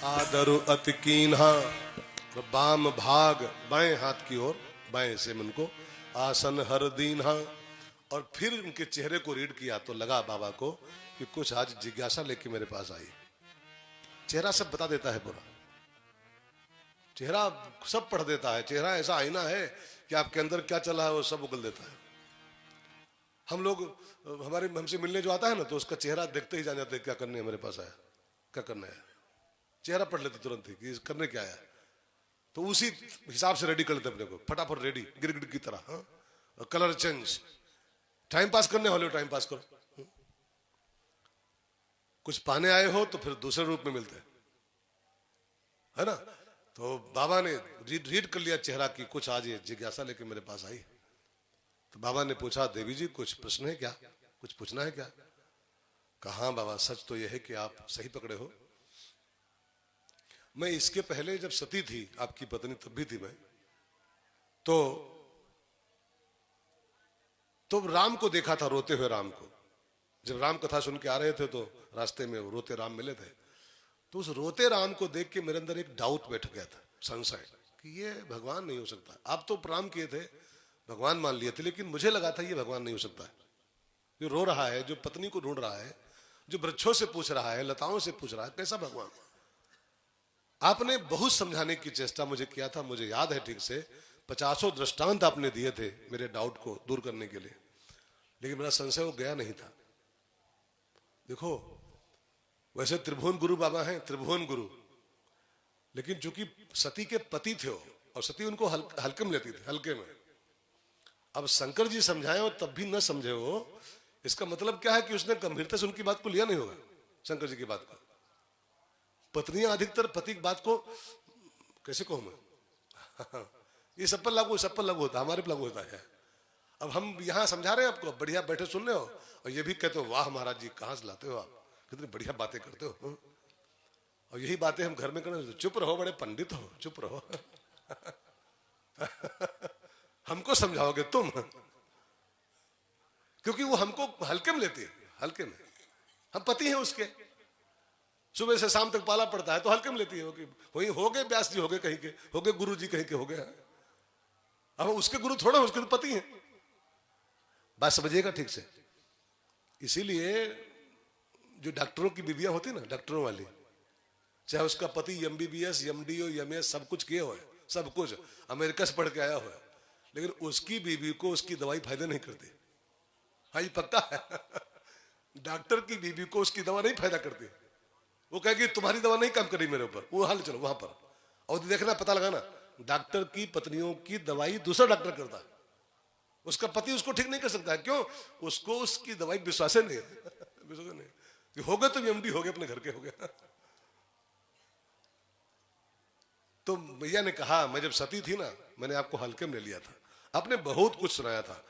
आदरु अति कीन्हा, बाम भाग बाएं हाथ की ओर, बाएं से मन को आसन हर दीन्हा। और फिर उनके चेहरे को रीड किया तो लगा बाबा को कि कुछ आज जिज्ञासा लेके मेरे पास आई। चेहरा सब बता देता है पूरा, चेहरा सब पढ़ देता है। चेहरा ऐसा आईना है कि आपके अंदर क्या चला है वो सब उगल देता है। हम लोग हमसे मिलने जो आता है ना, तो उसका चेहरा देखते ही जान जाते हैं क्या करने मेरे पास आया, क्या करना है। चेहरा पढ़ लेते तुरंत ही कि करने क्या आया, तो उसी हिसाब से रेडी कर लेते अपने को, फटाफट रेडी, गिरगिट की तरह। हाँ, कलर चेंज, टाइम पास करने वाले हो टाइम पास करो, कुछ पाने आए हो तो फिर दूसरे रूप में मिलते है ना। तो बाबा ने रीड कर लिया चेहरा की कुछ आज ये जिज्ञासा लेके मेरे पास आई। तो बाबा ने पूछा, देवी जी कुछ प्रश्न है क्या, कुछ पूछना है क्या? कहा हाँ बाबा, सच तो यह है कि आप सही पकड़े हो। मैं इसके पहले जब सती थी आपकी पत्नी, तब भी थी मैं, तो राम को देखा था, रोते हुए राम को। जब राम कथा सुन के आ रहे थे तो रास्ते में रोते राम मिले थे, तो उस रोते राम को देख के मेरे अंदर एक डाउट बैठ गया था, संशय, कि ये भगवान नहीं हो सकता। आप तो प्रणाम किए थे, भगवान मान लिए थे, लेकिन मुझे लगा था ये भगवान नहीं हो सकता है। जो रो रहा है, जो पत्नी को ढूंढ रहा है, जो वृक्षों से पूछ रहा है, लताओं से पूछ रहा है, कैसा भगवान? आपने बहुत समझाने की चेष्टा मुझे किया था, मुझे याद है ठीक से, 50 दृष्टांत आपने दिए थे मेरे डाउट को दूर करने के लिए, लेकिन मेरा संशय वो गया नहीं था। देखो, वैसे त्रिभुवन गुरु बाबा हैं, त्रिभुवन गुरु, लेकिन चूंकि सती के पति थे वो, और सती उनको हल्के में लेती थी, हल्के में। अब शंकर जी समझाए और तब भी न समझे वो, इसका मतलब क्या है कि उसने गंभीरता से उनकी बात को लिया नहीं होगा, शंकर जी की बात को। पत्नियां अधिकतर पति की बात को, कैसे कहूं मैं, ये सब पर लागू, सब पर लागू होता है, हमारे पर लागू होता है। अब हम यहाँ समझा रहे हैं आपको, बढ़िया बैठे सुन रहे हो, और ये भी कहते हो वाह महाराज जी कहाँ से लाते हो आप, कितनी बढ़िया बातें करते हो। और यही बातें हम घर में करने, तो चुप रहो, बड़े पंडित हो, चुप रहो। हमको समझाओगे तुम, क्योंकि वो हमको हल्के में लेती है, हल्के में। हम पति हैं उसके, सुबह से शाम तक पाला पड़ता है, तो हल्के में लेती है। वही हो गए व्यास जी, हो गए कहीं के, हो गए गुरु जी कहीं के, हो गए। अब उसके गुरु थोड़ा, उसके तो पति हैं। बात समझिएगा ठीक से। इसीलिए जो डॉक्टरों की बीवियां होती ना, डॉक्टरों वाली, चाहे उसका पति MBBS MD हो, MS सब कुछ किए हो, सब कुछ अमेरिका से पढ़ के आया हो, लेकिन उसकी बीवी को उसकी दवाई फायदे नहीं करती। हाँ ये पक्का है। डॉक्टर की बीवी को उसकी दवा नहीं फायदा करती, वो कहेगी तुम्हारी दवा नहीं काम करी मेरे ऊपर, वो हाल चलो वहां पर। और देखना, पता लगाना, डॉक्टर की पत्नियों की दवाई दूसरा डॉक्टर करता है, उसका पति उसको ठीक नहीं कर सकता है। क्यों? उसको उसकी दवाई विश्वास नहीं है। विश्वास नहीं हो गए तो MD हो गए, अपने घर के हो गए। तो भैया ने कहा, मैं जब सती थी ना, मैंने आपको हल्के में ले लिया था, आपने बहुत कुछ सुनाया था।